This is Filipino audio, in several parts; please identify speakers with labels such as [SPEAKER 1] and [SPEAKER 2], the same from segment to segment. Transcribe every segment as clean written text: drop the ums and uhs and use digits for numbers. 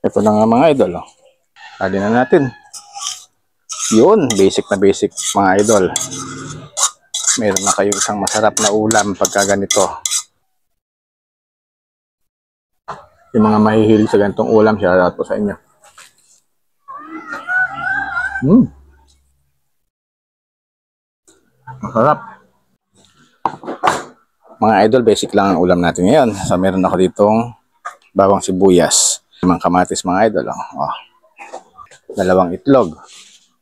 [SPEAKER 1] Ito na nga mga idol. Lagyan na natin. Yun, basic na basic mga idol. Meron na kayo isang masarap na ulam pagka ganito. Yung mga mahihilig sa ganitong ulam, shoutout po sa inyo. Masarap. Mga idol, basic lang ang ulam natin ngayon. So meron ako ditong bawang sibuyas, limang kamatis mga idol. Oh. Dalawang itlog.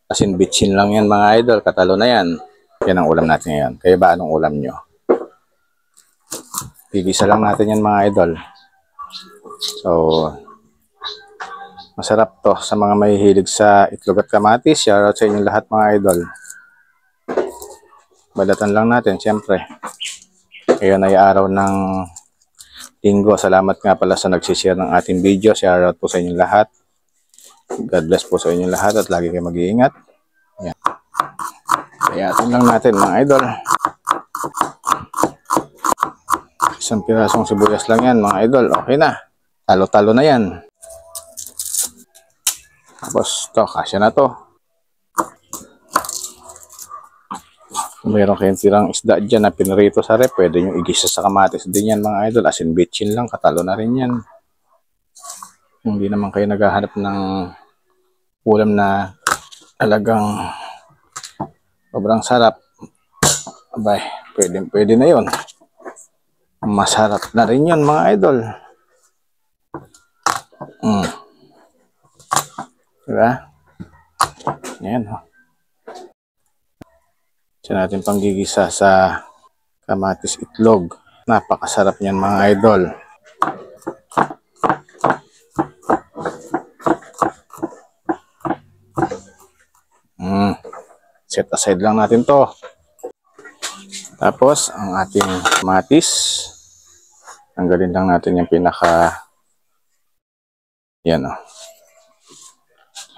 [SPEAKER 1] Asin bitchin lang yan mga idol, katalo na yan. Yan ang ulam natin ngayon. Kaya ba anong ulam nyo? Pigisa lang natin yan mga idol. So, masarap to sa mga mahihilig sa itlog at kamatis. Shoutout sa inyong lahat mga idol. Balatan lang natin, siyempre. Ngayon ay araw ng Linggo. Salamat nga pala sa nagsishare ng ating video. Shoutout po sa inyong lahat. God bless po sa inyong lahat at lagi kayo mag-iingat. Yan. Kayatin lang natin mga idol. Isang pirasong sibuyas lang yan mga idol. Okay na. Talo-talo na yan. Tapos to, kasya na to. Kung mayroon kayong tirang isda dyan na pinrito sa rep, pwede nyo igisa sa kamatis din yan mga idol. Asin bitchin lang, katalo na rin yan. Hindi naman kayo naghahanap ng ulam na talagang sobrang sarap. Abay, pwede na yun. Masarap na rin yun mga idol. Diba? Yan o. Diyan natin panggigisa sa kamatis itlog. Napakasarap niyan mga idol. Set aside lang natin to. Tapos ang ating kamatis, tanggalin lang natin yung pinaka yan o.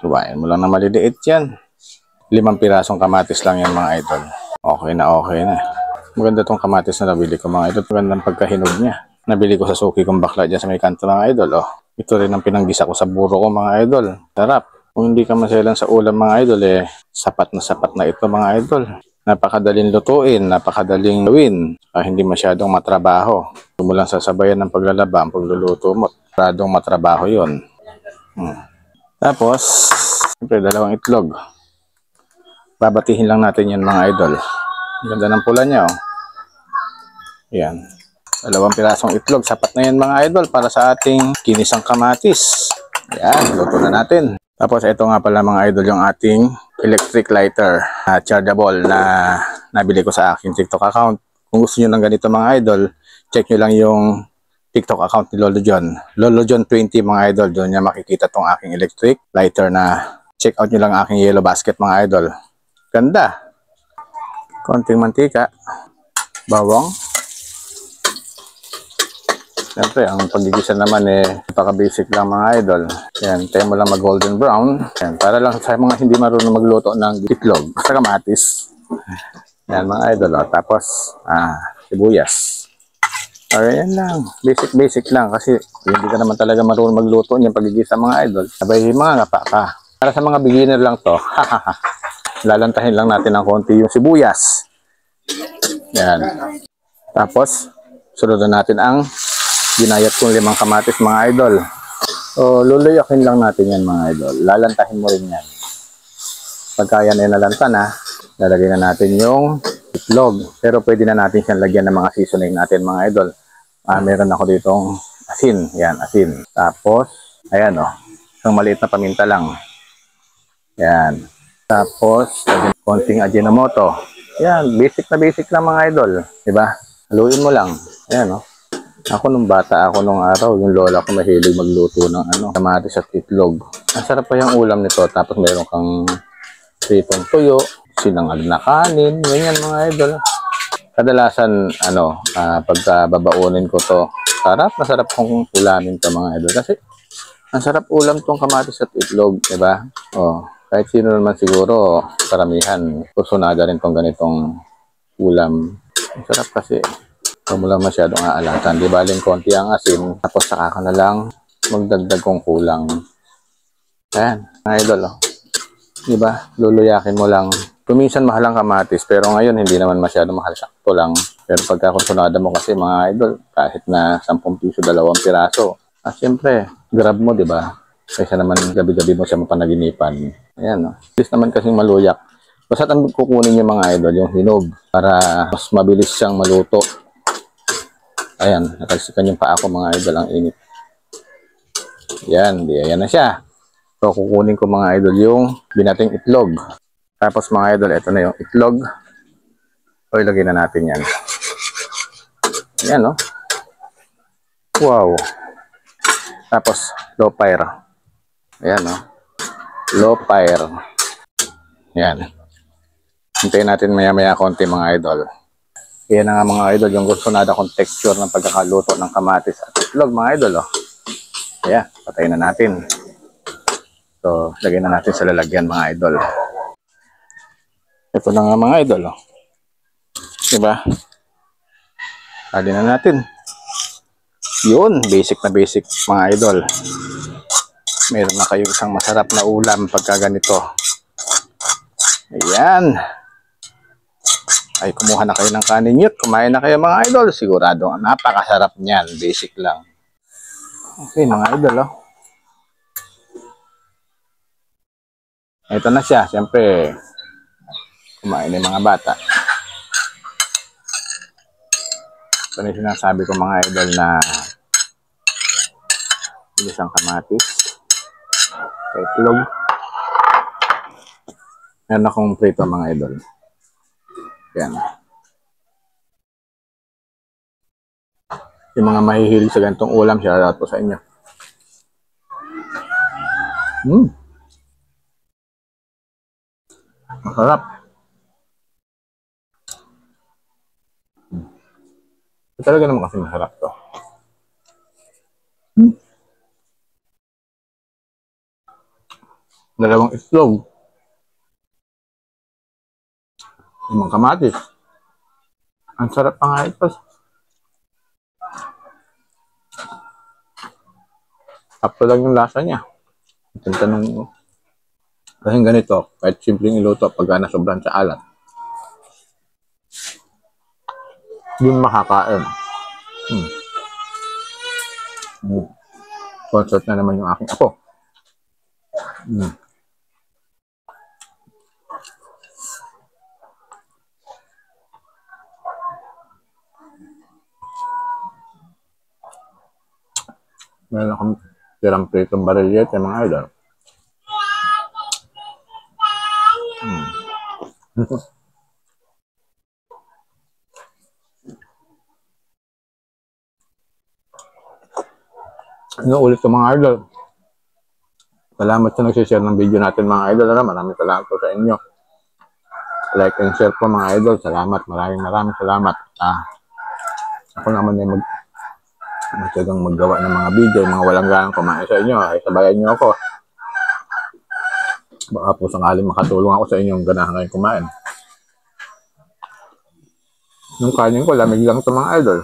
[SPEAKER 1] Subayin mo lang na maliliit yan. 5 pirasong kamatis lang yan mga idol. Okay na okay na. Maganda tong kamatis na nabili ko mga idol. Magandang pagkahinog niya. Nabili ko sa suki kong bakla dyan sa may kanto mga idol. Oh. Ito rin ang pinanggisa ko sa buro ko mga idol. Sarap. Kung hindi ka maselan sa ulam mga idol sapat na ito mga idol. Napakadaling lutuin, napakadaling gawin. Hindi masyadong matrabaho. Kung mo lang sasabayan ng paglalaba, ang pagluluto mo, masyadong matrabaho yun. Tapos, siyempre 2 itlog. Babatihin lang natin yan mga idol. Ganda ng pula niya oh. Yan. 2 pirasong itlog. Sapat na yan mga idol para sa ating kinisang kamatis. Yan. Luto na natin. Tapos ito nga pala mga idol yung ating electric lighter. Chargeable na nabili ko sa aking TikTok account. Kung gusto nyo ng ganito mga idol, check nyo lang yung TikTok account ni Lolo John. Lolo John 20 mga idol. Doon nyo makikita tong aking electric lighter na check out nyo lang aking yellow basket mga idol. Ganda. Konting mantika. Bawang. Siyempre, ang pagigisa naman napaka-basic lang mga idol. Yan, tayo mo lang mag-golden brown. Yan, para lang sa mga hindi marunong magluto ng itlog. Basta kamatis. Yan mga idol. Oh. Tapos, sibuyas. Yan lang. Basic lang. Kasi hindi ka naman talaga marunong magluto niyan pagigisa mga idol. Sabay mga ngapa ka. Para sa mga beginner lang to. Lalantahin lang natin ng konti yung sibuyas. Yan. Tapos, sunod natin ang ginayat kong 5 kamatis mga idol. So, luluyakin lang natin yan mga idol. Lalantahin mo rin yan. Pagka yan ay nalanta na, lalagay na natin yung itlog. Pero pwede na natin siyang lagyan ng mga seasoning natin mga idol. Meron ako ditong asin. Yan, asin. Tapos, ayan o. Isang maliit na paminta lang. Yan. Tapos, konting Ajinomoto. Yan, basic na basic lang mga idol. Diba? Haluin mo lang. Ayan, oh. Ako nung bata, ako nung araw, yung lola ko mahilig magluto ng kamatis at itlog. Ang sarap pa yung ulam nito. Tapos meron kang pritong tuyo, sinangag na kanin, ganyan mga idol. Kadalasan, pagka babaunin ko to, masarap kong ulamin to mga idol. Kasi, ang sarap ulam tong kamatis at itlog, diba? Oh. Kahit sino naman siguro, karamihan, kursunada rin tong ganitong ulam. Ang sarap kasi. Huwag mo lang masyadong aalatan. Di baling konti ang asin, tapos saka ka na lang magdagdag kung kulang Ayan, mga idol, oh. Diba? Luluyakin mo lang. Kuminsan mahal ang kamatis, pero ngayon hindi naman masyado mahal. Sakto lang. Pero pagka kunsunada mo kasi mga idol, kahit na 10 piso, 2 piraso. At siyempre, grab mo, diba? Kaysa naman gabi-gabi mo siya mapanaginipan. Ayan, no? Bilis naman kasing maluyak. Basta ang kukunin niyo mga idol, yung hinog, para mas mabilis siyang maluto. Ayan, natalsikan yung paa ko mga idol, ang init. Yan, di, ayan na siya. So, kukunin ko mga idol yung binating itlog. Tapos mga idol, ito na yung itlog. So, ilagay na natin yan. Ayan, no? Wow. Tapos, low fire. Ayan, no? Low fire. Ayan. Hintayin natin maya-maya konti mga idol. Ayan na nga mga idol, yung gusto nada kong texture ng pagkakaluto ng kamatis at itlog mga idol, oh. Ayan, patayin na natin. So, lagyan na natin sa lalagyan mga idol. Ito na nga mga idol, oh. Diba? Lagyan na natin. Yun, basic na basic mga idol. Meron na kayong isang masarap na ulam pagka ganito. Ayan. Ay, kumuha na kayo ng kanin nyo. Kumain na kayo mga idol. Sigurado, napakasarap niyan. Basic lang. Okay mga idol, oh. Ito na siya. Siyempre, kumain ng mga bata. Ito na yung sinasabi ko mga idol na isang kamatis, itlog. Meron akong prito mga idol. Yan. Yung mga mahihilig sa ganitong ulam, shoutout po sa inyo. Masarap. Talaga naman kasi masarap to. Dalawang itlog. Limang kamatis. Ang sarap pa nga ito. Sakto lang yung lasa niya. Ang tanong, kasi ganito, kahit simpleng iluto pagka nasobrahan sa alat, yung makakain. Concert na naman yung aking apo. Meron akong tirang pritong barelyete mga idol. Inuulit ko mga idol. Salamat sa nagsishare ng video natin mga idol. Maraming salamat po sa inyo. Like and share po mga idol. Salamat. Maraming salamat. Ako naman ay matyagang maggawa ng mga video. Mga walang ganang kumain sa inyo. Ay sabayan nyo ako. Baka po sakaling makatulong ako sa inyong ganahan kayong kumain. Yung kanin ko, lamig lang ito mga idol.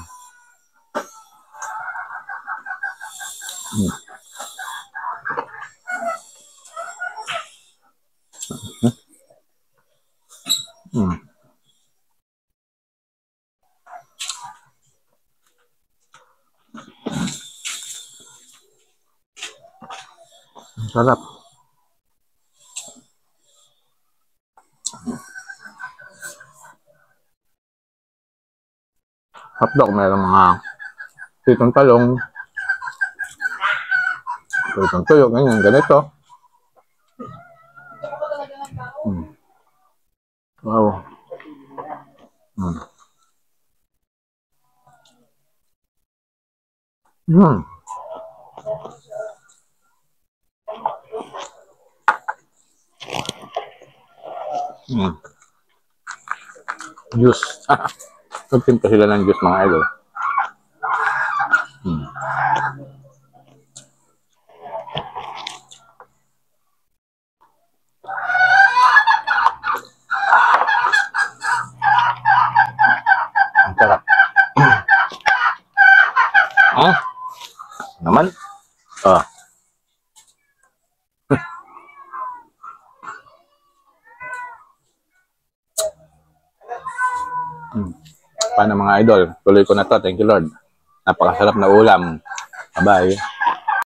[SPEAKER 1] Sarap. Hotdog, mayroong mga pitong talong, pitong tuyo, ganyan, ganito. Wow. Juice. Nagtimpa sila ng juice mga idol. Ang sarap. Naman. Paano mga idol? Tuloy ko na to. Thank you Lord. Napakasarap na ulam. Bye-bye.